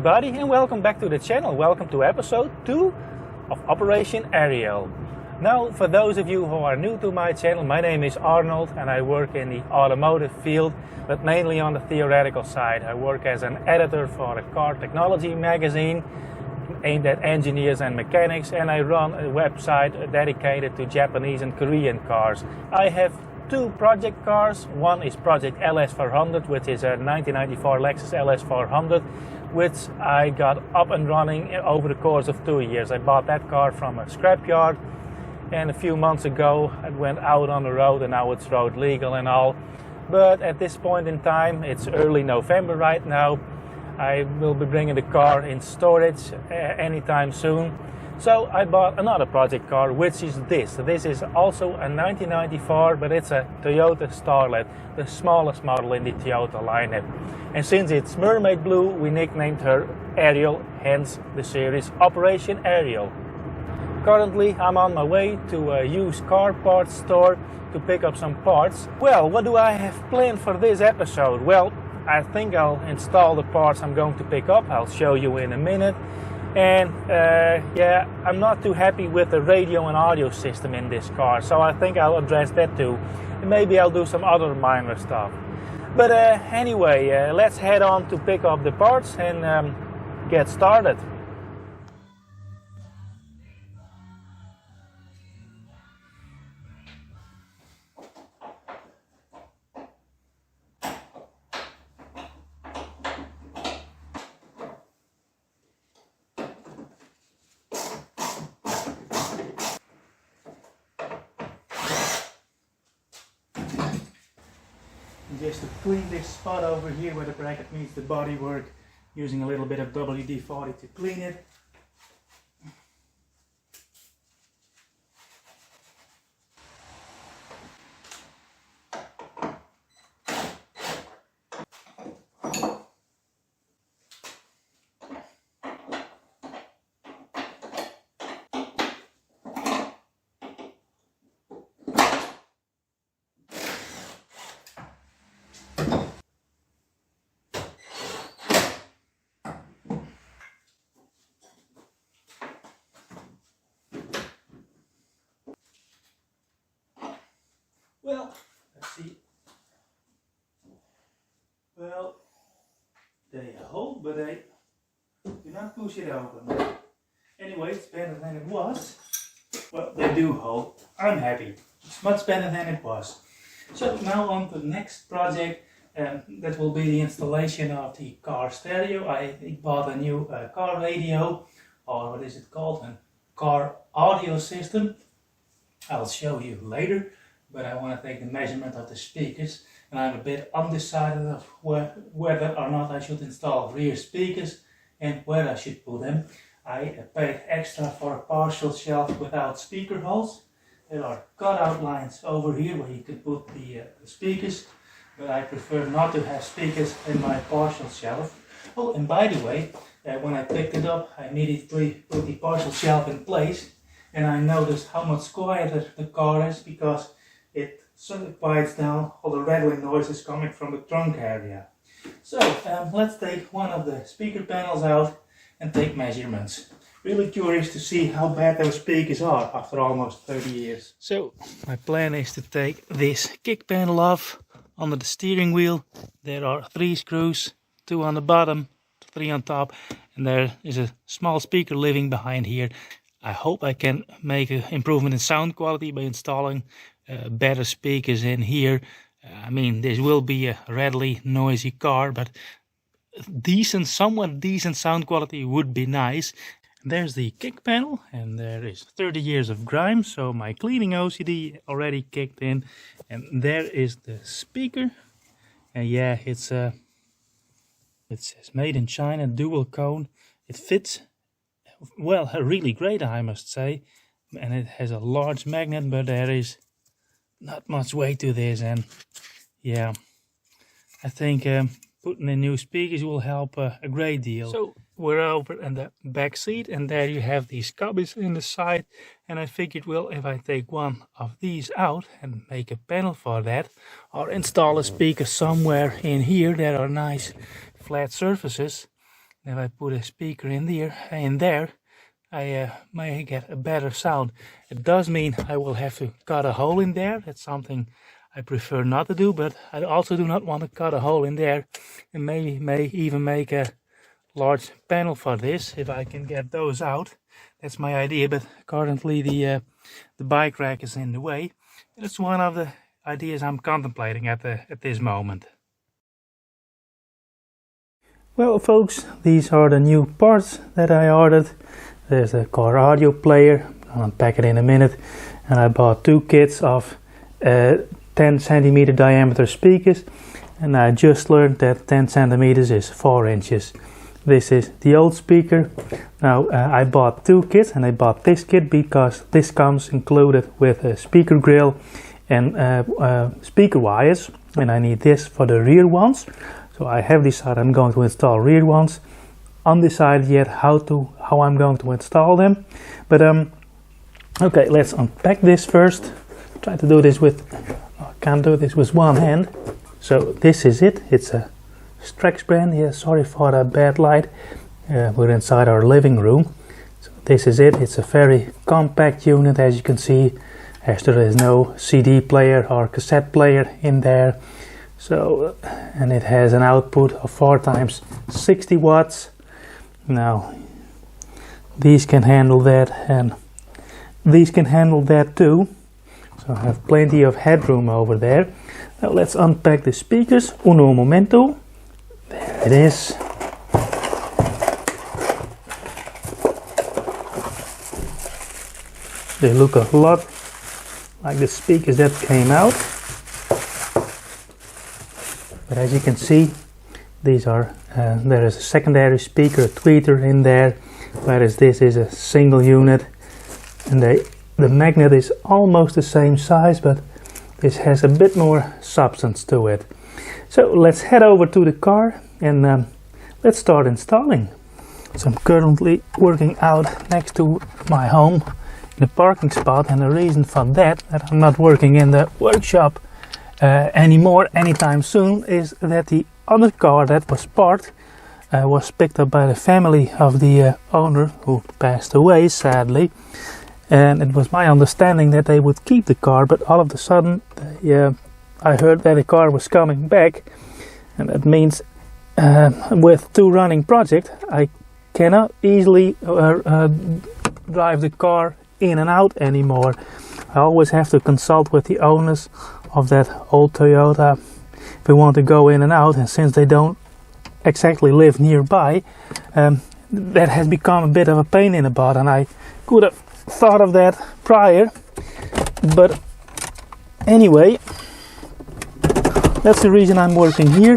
everybody, and welcome back to the channel. Welcome to episode 2 of Operation Ariel. Now, for those of you who are new to my channel, my name is Arnold and I work in the automotive field, but mainly on the theoretical side. I work as an editor for a car technology magazine aimed at engineers and mechanics, and I run a website dedicated to Japanese and Korean cars. I have two project cars. One is Project LS400, which is a 1994 Lexus LS400, which I got up and running over the course of 2 years. I bought that car from a scrapyard, and a few months ago it went out on the road, and now it's road legal and all. But at this point in time, it's early November right now, I will be bringing the car in storage anytime soon. So I bought another project car, which is this. This is also a 1994, but it's a Toyota Starlet, the smallest model in the Toyota lineup. And since it's mermaid blue, we nicknamed her Ariel, hence the series Operation Ariel. Currently, I'm on my way to a used car parts store to pick up some parts. Well, what do I have planned for this episode? Well, I think I'll install the parts I'm going to pick up. I'll show you in a minute. And yeah, I'm not too happy with the radio and audio system in this car, so I think I'll address that too. And maybe I'll do some other minor stuff. But anyway, let's head on to pick up the parts and get started. Just to clean this spot over here where the bracket meets the bodywork, using a little bit of WD-40 to clean it. Well, let's see. Well, they hold, but they do not push it open. Anyway, it's better than it was. Well, they do hold. I'm happy. It's much better than it was. So now on to the next project. That will be the installation of the car stereo. I bought a new car radio, or what is it called? A car audio system. I'll show you later. But I want to take the measurement of the speakers, and I'm a bit undecided of whether or not I should install rear speakers and where I should put them. I paid extra for a partial shelf without speaker holes. There are cutout lines over here where you can put the speakers, but I prefer not to have speakers in my partial shelf. Oh, and by the way, when I picked it up, I immediately put the partial shelf in place, and I noticed how much quieter the car is because it suddenly quiets down all the rattling noises coming from the trunk area. So let's take one of the speaker panels out and take measurements. Really curious to see how bad those speakers are after almost 30 years. So my plan is to take this kick panel off under the steering wheel. There are 3 screws, 2 on the bottom, 3 on top, and there is a small speaker living behind here. I hope I can make an improvement in sound quality by installing better speakers in here. I mean, this will be a rattly, noisy car, but somewhat decent sound quality would be nice. There's the kick panel, and there is 30 years of grime, so my cleaning OCD already kicked in. And there is the speaker, and yeah, it says made in China, dual cone. It fits well, really great, I must say, and it has a large magnet, but there is not much weight to this, and yeah, I think putting in new speakers will help a great deal. So we're over in the back seat, and there you have these cubbies in the side, and I figured, well, if I take one of these out and make a panel for that, or install a speaker somewhere in here, there are nice flat surfaces, If I put a speaker in there, I may get a better sound. It does mean I will have to cut a hole in there. That's something I prefer not to do, but I also do not want to cut a hole in there, and maybe may even make a large panel for this if I can get those out. That's my idea, but currently the bike rack is in the way. It's one of the ideas I'm contemplating at this moment. Well, folks, these are the new parts that I ordered. There's a car audio player. I'll unpack it in a minute. And I bought 2 kits of 10 centimeter diameter speakers. And I just learned that 10 centimeters is 4 inches. This is the old speaker. Now I bought 2 kits, and I bought this kit because this comes included with a speaker grill and speaker wires. And I need this for the rear ones. So I have decided I'm going to install rear ones. Undecided yet how I'm going to install them. But okay, let's unpack this first. Try to do this I can't do this with one hand. So this is it. It's a Strex brand. Yeah, sorry for the bad light. We're inside our living room. So this is it. It's a very compact unit, as you can see, as there is no CD player or cassette player in there. So, and it has an output of 4 times 60 watts. Now, these can handle that, and these can handle that too. So I have plenty of headroom over there. Now let's unpack the speakers. Uno momento. There it is. They look a lot like the speakers that came out. But as you can see, these are there is a secondary speaker, a tweeter in there, whereas this is a single unit, and the magnet is almost the same size, but this has a bit more substance to it. So let's head over to the car and let's start installing. So I'm currently working out next to my home in a parking spot, and the reason for that I'm not working in the workshop anymore anytime soon is that the other car that was parked was picked up by the family of the owner, who passed away sadly, and it was my understanding that they would keep the car, but all of a sudden I heard that the car was coming back, and that means with 2 running projects I cannot easily drive the car in and out anymore. I always have to consult with the owners of that old Toyota if we want to go in and out, and since they don't exactly live nearby, that has become a bit of a pain in the butt, and I could have thought of that prior, but anyway, that's the reason I'm working here.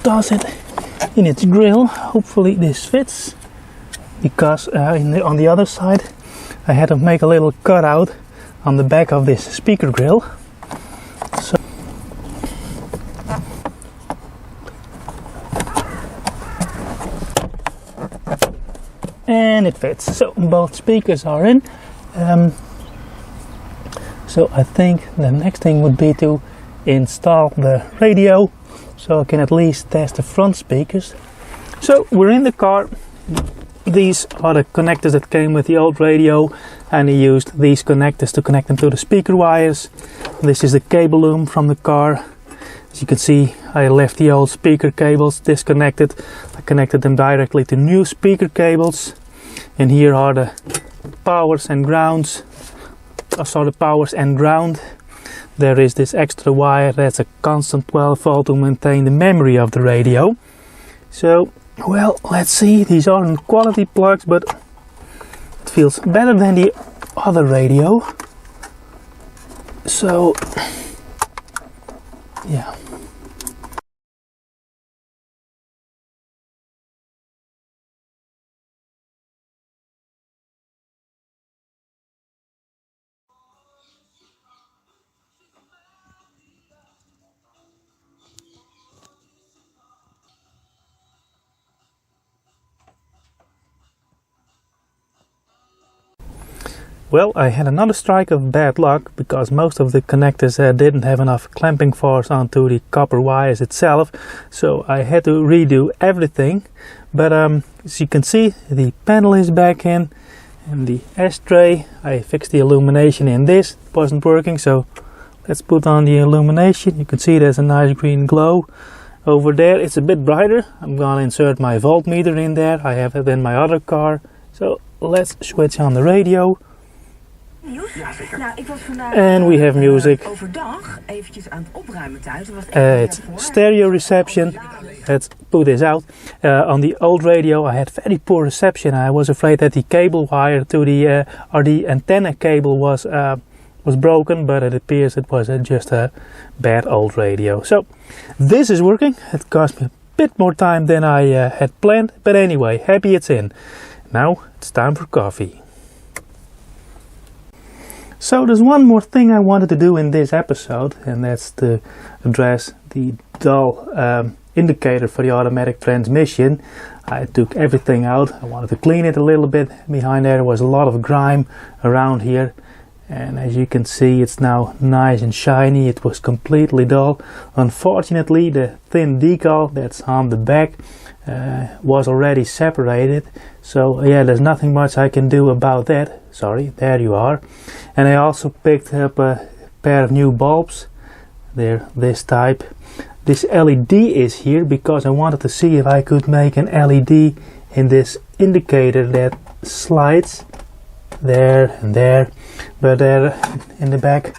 Does it in its grill. Hopefully this fits, because on the other side I had to make a little cutout on the back of this speaker grill. So and it fits. So both speakers are in. So I think the next thing would be to install the radio, so I can at least test the front speakers. So we're in the car. These are the connectors that came with the old radio, and I used these connectors to connect them to the speaker wires. This is the cable loom from the car. As you can see, I left the old speaker cables disconnected. I connected them directly to new speaker cables. And here are the powers and grounds. The powers and ground. There is this extra wire that's a constant 12 volt to maintain the memory of the radio. So, well, let's see. These aren't quality plugs, but it feels better than the other radio. So, yeah. Well, I had another strike of bad luck because most of the connectors didn't have enough clamping force onto the copper wires itself, so I had to redo everything. But as you can see, the panel is back in, and the ashtray, I fixed the illumination in this, it wasn't working, so let's put on the illumination. You can see there's a nice green glow. Over there it's a bit brighter. I'm gonna insert my voltmeter in there. I have it in my other car. So let's switch on the radio. And we have music. It's stereo reception. Let's put this out. On the old radio I had very poor reception. I was afraid that the cable wire to the or the antenna cable was broken, but it appears it was just a bad old radio. So this is working. It cost me a bit more time than I had planned, but anyway, happy it's in. Now it's time for coffee. So there's one more thing I wanted to do in this episode, and that's to address the dull indicator for the automatic transmission. I took everything out. I wanted to clean it a little bit. Behind there was a lot of grime around here, and as you can see it's now nice and shiny. It was completely dull. Unfortunately the thin decal that's on the back was already separated, so yeah, there's nothing much I can do about that. Sorry, there you are. And I also picked up a pair of new bulbs. They're this type. This LED is here because I wanted to see if I could make an LED in this indicator that slides there and there, but there in the back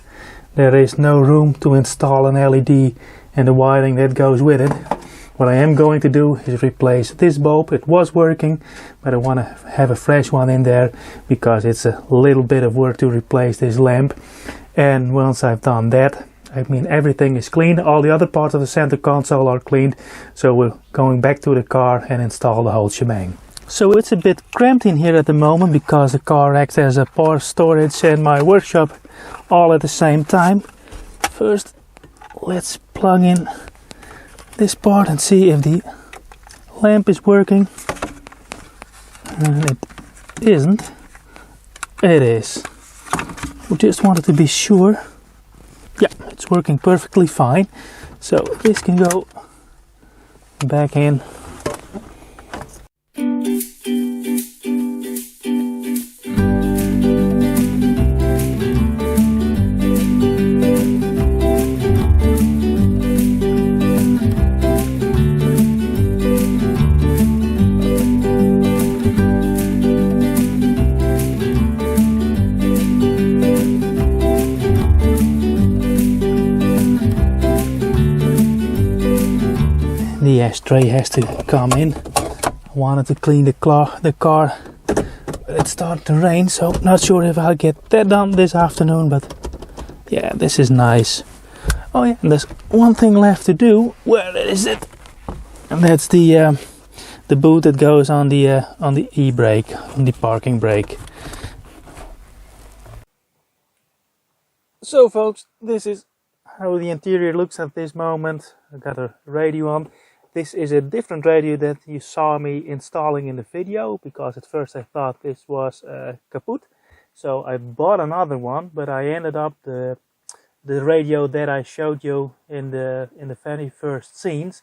there is no room to install an LED and the wiring that goes with it. What I am going to do is replace this bulb. It was working, but I want to have a fresh one in there because it's a little bit of work to replace this lamp. And once I've done that, I mean everything is clean. All the other parts of the center console are cleaned, so we're going back to the car and install the whole shebang. So it's a bit cramped in here at the moment because the car acts as a power storage and my workshop all at the same time. First, let's plug in this part and see if the lamp is working. And it isn't. It is. We just wanted to be sure. Yeah, it's working perfectly fine. So this can go back in. The ashtray has to come in. I wanted to clean the car, but it started to rain, so not sure if I'll get that done this afternoon, but yeah, this is nice. Oh yeah, and there's one thing left to do. Where is it? And that's the boot that goes on the e-brake, on the parking brake. So folks, this is how the interior looks at this moment. I got a radio on. This is a different radio that you saw me installing in the video, because at first I thought this was kaput. So I bought another one, but I ended up the radio that I showed you in the very first scenes,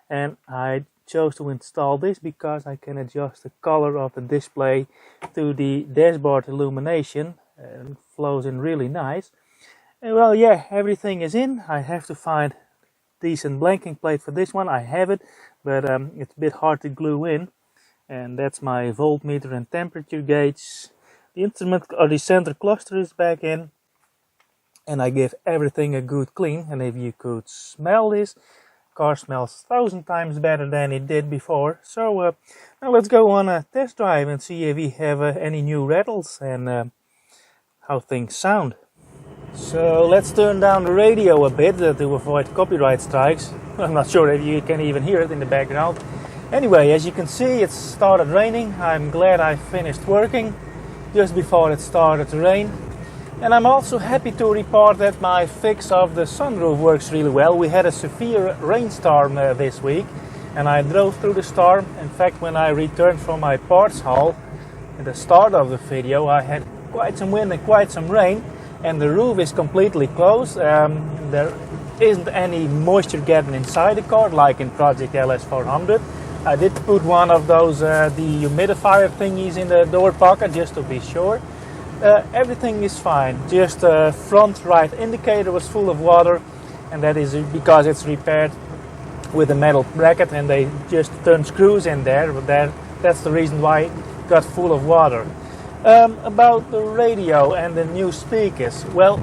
and I chose to install this because I can adjust the color of the display to the dashboard illumination, and it flows in really nice. And well, yeah, everything is in. I have to find decent blanking plate for this one. I have it, but it's a bit hard to glue in. And that's my voltmeter and temperature gauge. The instrument or the center cluster is back in, and I give everything a good clean. And if you could smell this, car smells 1,000 times better than it did before. So now let's go on a test drive and see if we have any new rattles and how things sound. So let's turn down the radio a bit to avoid copyright strikes. I'm not sure if you can even hear it in the background. Anyway, as you can see, it started raining. I'm glad I finished working just before it started to rain. And I'm also happy to report that my fix of the sunroof works really well. We had a severe rainstorm this week, and I drove through the storm. In fact, when I returned from my parts haul at the start of the video, I had quite some wind and quite some rain, and the roof is completely closed. There isn't any moisture getting inside the car like in Project LS400. I did put one of those dehumidifier thingies in the door pocket just to be sure. Everything is fine, just the front right indicator was full of water, and that is because it's repaired with a metal bracket and they just turn screws in there, but that's the reason why it got full of water. About the radio and the new speakers, well,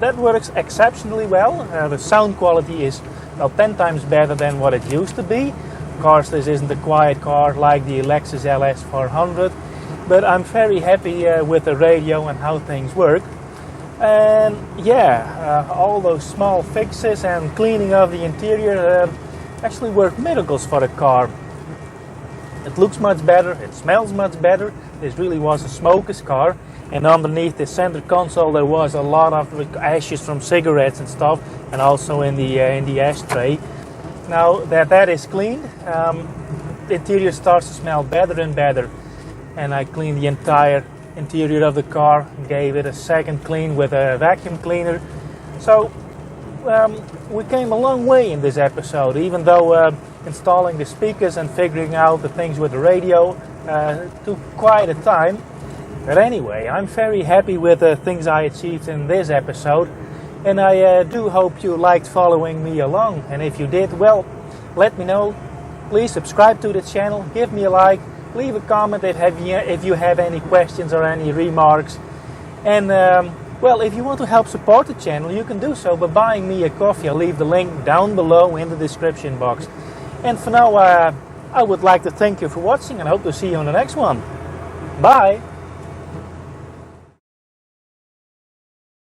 that works exceptionally well. The sound quality is 10 times better than what it used to be. Of course, this isn't a quiet car like the Lexus LS400, but I'm very happy with the radio and how things work. And yeah, all those small fixes and cleaning of the interior actually work miracles for the car. It looks much better, it smells much better. This really was a smoker's car, and underneath the center console there was a lot of ashes from cigarettes and stuff, and also in the ashtray. Now that is cleaned, the interior starts to smell better and better, and I cleaned the entire interior of the car, gave it a second clean with a vacuum cleaner. So we came a long way in this episode, even though installing the speakers and figuring out the things with the radio took quite a time. But anyway, I'm very happy with the things I achieved in this episode, and I do hope you liked following me along. And if you did, well, let me know. Please subscribe to the channel, give me a like, leave a comment if you have any questions or any remarks. And well, if you want to help support the channel, you can do so by buying me a coffee. I'll leave the link down below in the description box. And for now, I would like to thank you for watching and hope to see you on the next one. Bye!